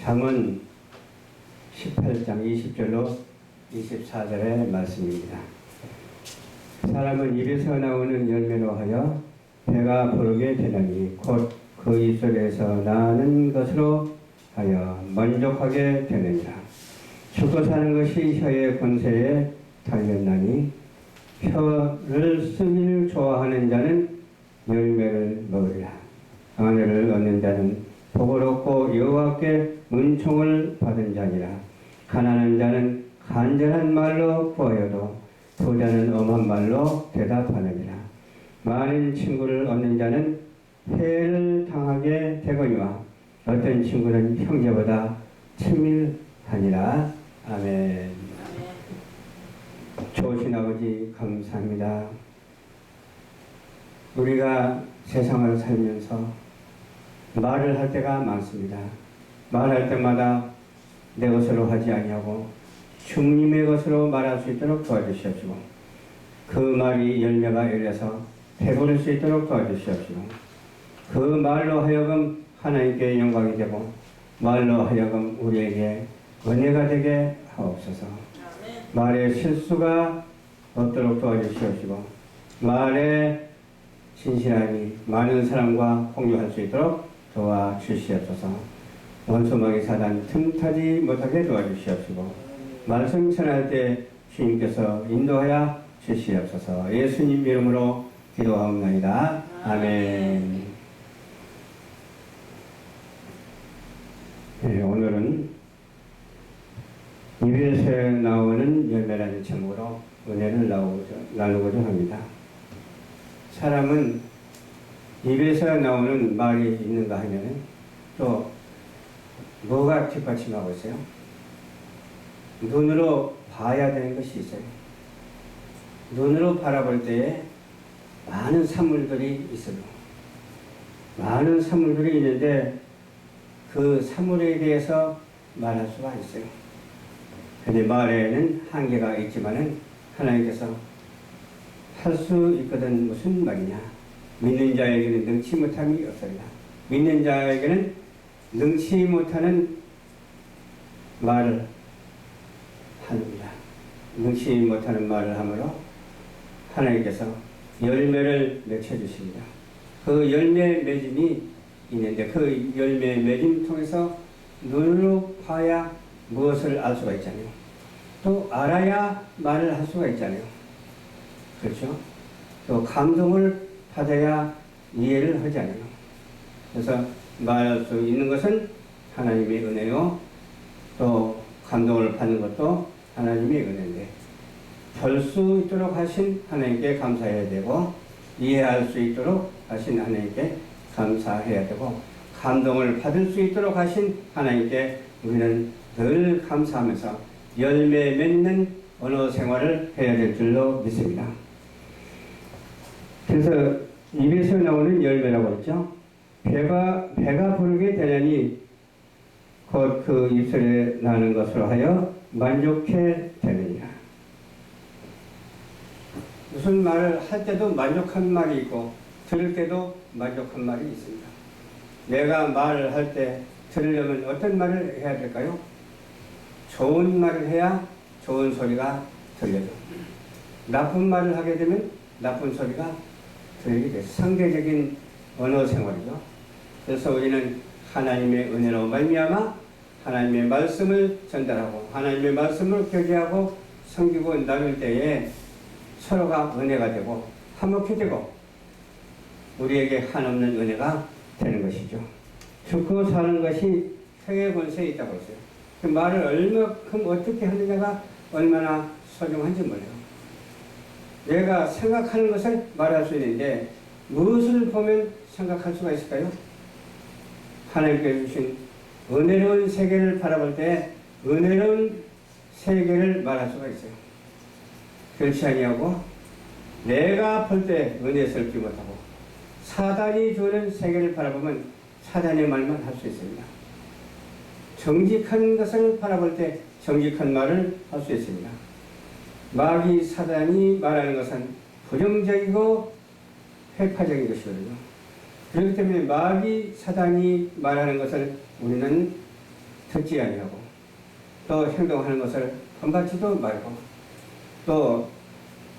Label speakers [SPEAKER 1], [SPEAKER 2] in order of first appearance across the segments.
[SPEAKER 1] 잠언 18장 20절로 24절의 말씀입니다. 사람은 입에서 나오는 열매로 하여 배가 부르게 되느니 곧 그 입술에서 나는 것으로 하여 만족하게 되느니라. 죽고 사는 것이 혀의 권세에 달렸나니 혀를 쓰기를 좋아하는 자는 열매를 먹으리라. 아내를 얻는 자는 복을 얻고 여호와께 은총을 받은 자니라. 가난한 자는 간절한 말로 구하여도 부자는 엄한 말로 대답하느니라. 많은 친구를 얻는 자는 해를 당하게 되거니와 어떤 친구는 형제보다 친밀하니라. 아멘. 좋으신 아버지 감사합니다. 우리가 세상을 살면서 말을 할 때가 많습니다. 말할 때마다 내 것으로 하지 아니하고 주님의 것으로 말할 수 있도록 도와주시옵시고 그 말이 열매가 열려서 배부를 수 있도록 도와주시옵시고 그 말로 하여금 하나님께 영광이 되고 말로 하여금 우리에게 은혜가 되게 하옵소서. 말에 실수가 없도록 도와주시옵시고 말에 신실함이 많은 사람과 공유할 수 있도록 도와주시옵소서. 원수마귀 사단 틈타지 못하게 도와주시옵시고 말씀 전할 때 주님께서 인도하여 주시옵소서. 예수님 이름으로 기도하옵나이다. 아멘. 네, 오늘은 입에서 나오는 열매라는 제목으로 은혜를 나누고자 합니다. 사람은 입에서 나오는 말이 있는가 하면 또 뭐가 뒷받침하고 있어요? 눈으로 봐야 되는 것이 있어요. 눈으로 바라볼 때에 많은 산물들이 있어요. 많은 산물들이 있는데 그 산물에 대해서 말할 수가 있어요. 근데 말에는 한계가 있지만은 하나님께서 할 수 있거든. 무슨 말이냐? 믿는 자에게는 능치 못함이 없습니다. 믿는 자에게는 능치 못하는 말을 합니다. 능치 못하는 말을 하므로 하나님께서 열매를 맺혀주십니다. 그 열매 맺음이 있는데 그 열매 맺음 통해서 눈으로 봐야 무엇을 알 수가 있잖아요. 또 알아야 말을 할 수가 있잖아요. 그렇죠? 또 감동을 받아야 이해를 하잖아요. 그래서 말할 수 있는 것은 하나님의 은혜요. 또 감동을 받는 것도 하나님의 은혜인데 볼 수 있도록 하신 하나님께 감사해야 되고 이해할 수 있도록 하신 하나님께 감사해야 되고 감동을 받을 수 있도록 하신 하나님께 우리는 늘 감사하면서 열매 맺는 언어 생활을 해야 될 줄로 믿습니다. 그래서 입에서 나오는 열매라고 했죠. 배가 부르게 되려니 곧 그 입술에 나는 것으로 하여 만족해 되느니라. 무슨 말을 할 때도 만족한 말이 있고 들을 때도 만족한 말이 있습니다. 내가 말을 할 때 들으려면 어떤 말을 해야 될까요? 좋은 말을 해야 좋은 소리가 들려요. 나쁜 말을 하게 되면 나쁜 소리가 들리게 돼요. 상대적인 언어 생활이죠. 그래서 우리는 하나님의 은혜로 말미암아 하나님의 말씀을 전달하고 하나님의 말씀을 교제하고 섬기고 나눌 때에 서로가 은혜가 되고 화목해 되고 우리에게 한없는 은혜가 되는 것이죠. 죽고 사는 것이 혀의 권세에 있다고 했어요. 그 말을 얼마큼 어떻게 하느냐가 얼마나 소중한지 몰라요. 내가 생각하는 것을 말할 수 있는데 무엇을 보면 생각할 수가 있을까요? 하나님께 주신 은혜로운 세계를 바라볼 때 은혜로운 세계를 말할 수가 있어요. 그렇지 아니하고 내가 볼 때 은혜 설지 못하고 사단이 주는 세계를 바라보면 사단의 말만 할 수 있습니다. 정직한 것을 바라볼 때 정직한 말을 할 수 있습니다. 마귀 사단이 말하는 것은 부정적이고 회파적인 것이거든요. 그렇기 때문에 마귀 사단이 말하는 것을 우리는 듣지 아니하고 또 행동하는 것을 본받지도 말고 또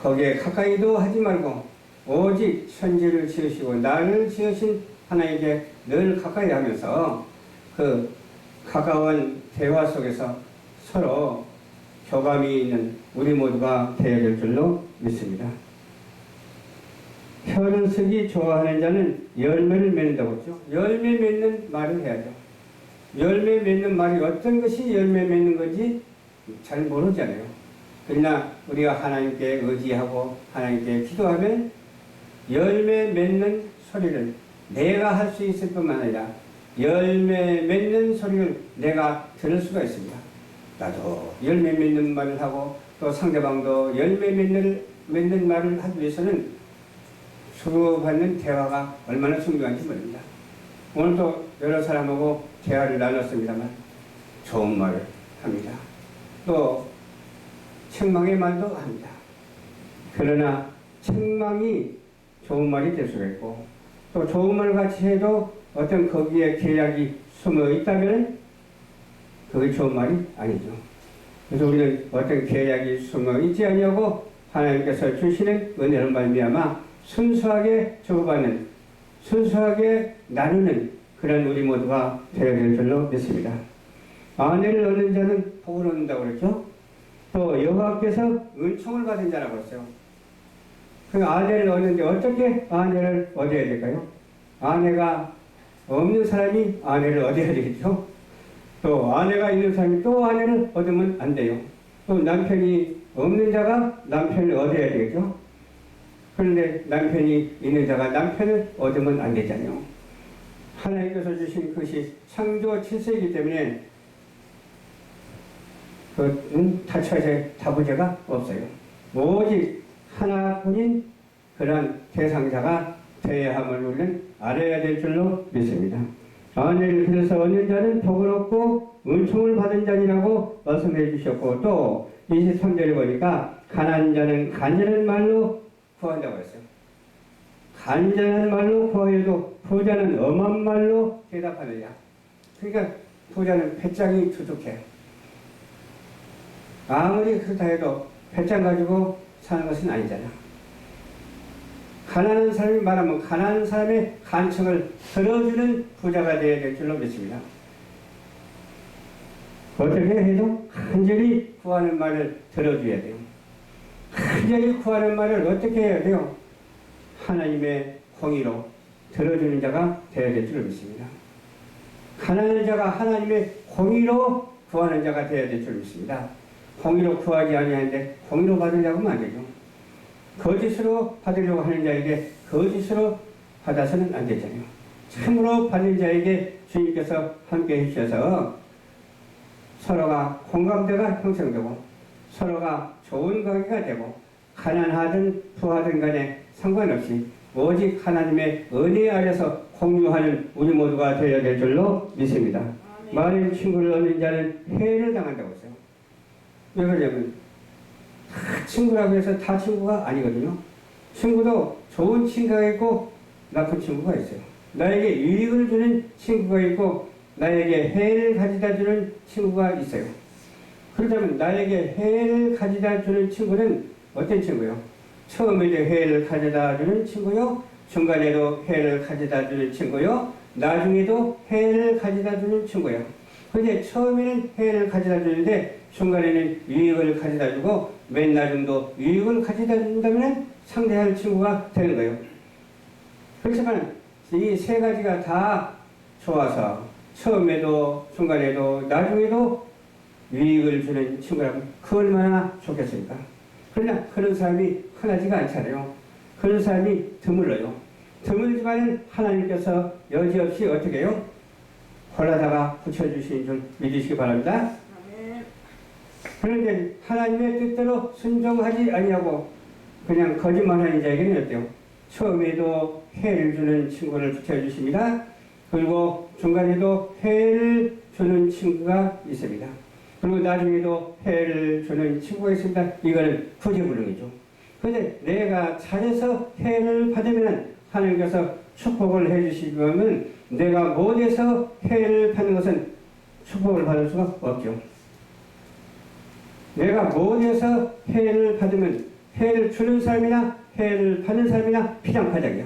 [SPEAKER 1] 거기에 가까이도 하지 말고 오직 천지를 지으시고 나를 지으신 하나님께 늘 가까이 하면서 그 가까운 대화 속에서 서로 교감이 있는 우리 모두가 되어야 될 줄로 믿습니다. 혀를 쓰기 좋아하는 자는 열매를 맺는다고 했죠. 열매 맺는 말을 해야죠. 열매 맺는 말이 어떤 것이 열매 맺는 건지 잘 모르잖아요. 그러나 우리가 하나님께 의지하고 하나님께 기도하면 열매 맺는 소리를 내가 할 수 있을 뿐만 아니라 열매 맺는 소리를 내가 들을 수가 있습니다. 나도 열매 맺는 말을 하고 또 상대방도 열매 맺는 말을 하기 위해서는 주고받는 대화가 얼마나 중요한지 모릅니다. 오늘도 여러 사람하고 대화를 나눴습니다만 좋은 말을 합니다. 또 책망의 말도 합니다. 그러나 책망이 좋은 말이 될 수가 있고 또 좋은 말 같이 해도 어떤 거기에 계략이 숨어 있다면 그게 좋은 말이 아니죠. 그래서 우리는 어떤 계략이 숨어 있지 아니하고 하나님께서 주시는 은혜로 말미암아 순수하게 주고받는 순수하게 나누는 그런 우리 모두가 되어야 될 줄로 믿습니다. 아내를 얻는 자는 복을 얻는다고 그랬죠. 또 여호와께서 은총을 받은 자라고 했어요. 그 아내를 얻는데 어떻게 아내를 얻어야 될까요? 아내가 없는 사람이 아내를 얻어야 되겠죠. 또 아내가 있는 사람이 또 아내를 얻으면 안 돼요. 또 남편이 없는 자가 남편을 얻어야 되겠죠. 그런데 남편이 있는 자가 남편을 얻으면 안 되잖아요. 하나님께서 주신 것이 창조 질서이기 때문에 타부제가 없어요. 오직 하나뿐인 그런 대상자가 되어야 함을 우리는 알아야 될 줄로 믿습니다. 아내를 그래서 얻는 자는 복을 얻고 은총을 받은 자니라고 말씀해 주셨고 또 23절에 보니까 가난한 자는 간절한 말로 구한다고 했어요. 간절한 말로 구하여도 부자는 엄한 말로 대답하느냐. 그러니까 부자는 배짱이 두둑해. 아무리 그렇다 해도 배짱 가지고 사는 것은 아니잖아. 가난한 사람이 말하면 가난한 사람의 간청을 들어주는 부자가 되어야 될 줄로 믿습니다. 어떻게 해도 간절히 구하는 말을 들어줘야 돼요. 간절히 구하는 말을 어떻게 해야 돼요? 하나님의 공의로 들어주는 자가 되어야 될 줄로 믿습니다. 가난한 자가 하나님의 공의로 구하는 자가 되어야 될 줄로 믿습니다. 공의로 구하지 아니하는데 공의로 받으려고 하면 안 되죠. 거짓으로 받으려고 하는 자에게 거짓으로 받아서는 안 되잖아요. 참으로 받는 자에게 주님께서 함께 해주셔서 서로가 공감대가 형성되고 서로가 좋은 관계가 되고 가난하든 부하든 간에 상관없이 오직 하나님의 은혜 아래서 공유하는 우리 모두가 되어야 될 줄로 믿습니다. 많은 친구를 얻는 자는 해를 당한다고 했어요. 왜 그러냐면 다 친구라고 해서 다 친구가 아니거든요. 친구도 좋은 친구가 있고 나쁜 친구가 있어요. 나에게 유익을 주는 친구가 있고 나에게 해를 가져다 주는 친구가 있어요. 그렇다면 나에게 해를 가져다 주는 친구는 어떤 친구요? 처음에도 해를 가져다 주는 친구요, 중간에도 해를 가져다 주는 친구요, 나중에도 해를 가져다 주는 친구요. 그런데 처음에는 해를 가져다 주는데 중간에는 유익을 가져다 주고 맨 나중도 유익을 가져다 준다면 상대할 친구가 되는 거예요. 그렇지만 이 세 가지가 다 좋아서 처음에도 중간에도 나중에도 유익을 주는 친구라면 그 얼마나 좋겠습니까? 그러나 그런 사람이 흔하지가 않잖아요. 그런 사람이 드물어요. 드물지만 하나님께서 여지없이 어떻게 해요? 홀라다가 붙여주시는 줄 믿으시기 바랍니다. 그런데 하나님의 뜻대로 순종하지 아니하고 그냥 거짓말하는 자에게는 어때요? 처음에도 해를 주는 친구를 붙여주십니다. 그리고 중간에도 해를 주는 친구가 있습니다. 그리고 나중에도 해를 주는 친구가 있습니다. 이거는 부재불능이죠. 그런데 내가 잘해서 해를 받으면 하나님께서 축복을 해주시면 내가 못해서 해를 받는 것은 축복을 받을 수가 없죠. 내가 무엇에서 해를 받으면 해를 주는 사람이나 해를 받는 사람이나 비장파장이야.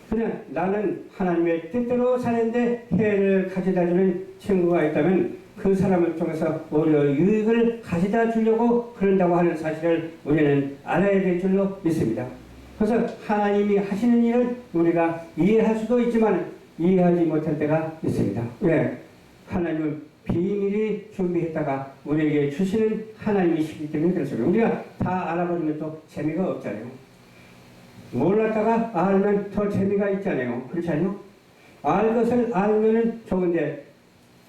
[SPEAKER 1] 그냥 나는 하나님의 뜻대로 사는데 해를 가져다 주는 친구가 있다면 그 사람을 통해서 오히려 유익을 가져다 주려고 그런다고 하는 사실을 우리는 알아야 될 줄로 믿습니다. 그래서 하나님이 하시는 일을 우리가 이해할 수도 있지만 이해하지 못할 때가 있습니다. 왜? 하나님은 비밀이 준비했다가 우리에게 주시는 하나님이시기 때문에 그렇습니다. 우리가 다 알아버리면 또 재미가 없잖아요. 몰랐다가 알면 더 재미가 있잖아요. 그렇지 않아요? 알 것을 알면은 좋은데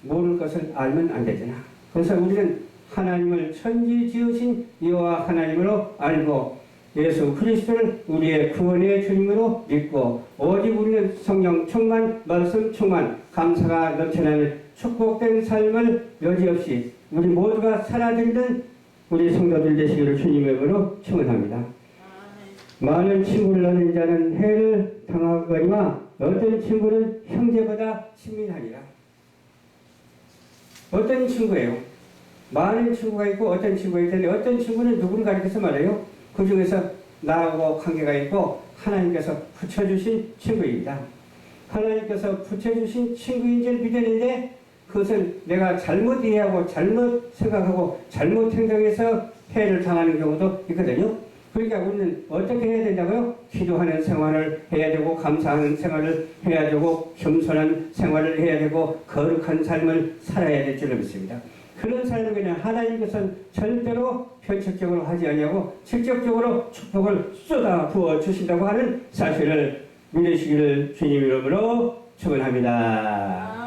[SPEAKER 1] 모를 것을 알면 안 되잖아. 그래서 우리는 하나님을 천지 지으신 여호와 하나님으로 알고 예수 그리스도를 우리의 구원의 주님으로 믿고 오직 우리는 성령 충만, 말씀 충만, 감사가 넘쳐나는 축복된 삶을 여지없이 우리 모두가 살아드리는 우리 성도들 되시기를 주님의 이름으로 축원합니다. 많은 친구를 얻는 자는 해를 당하거니와 어떤 친구는 형제보다 친밀하니라. 어떤 친구예요? 많은 친구가 있고 어떤 친구가 있는데 어떤 친구는 누구를 가리켜서 말해요? 그 중에서 나하고 관계가 있고 하나님께서 붙여주신 친구입니다. 하나님께서 붙여주신 친구인 줄 믿었는데 그것을 내가 잘못 이해하고 잘못 생각하고 잘못 행동해서 해를 당하는 경우도 있거든요. 그러니까 우리는 어떻게 해야 된다고요? 기도하는 생활을 해야 되고 감사하는 생활을 해야 되고 겸손한 생활을 해야 되고 거룩한 삶을 살아야 될 줄로 믿습니다. 그런 삶을 그냥 하나님께서는 절대로 편측적으로 하지 아니하고 직접적으로 축복을 쏟아 부어 주신다고 하는 사실을 믿으시기를 주님 이름으로 축원합니다.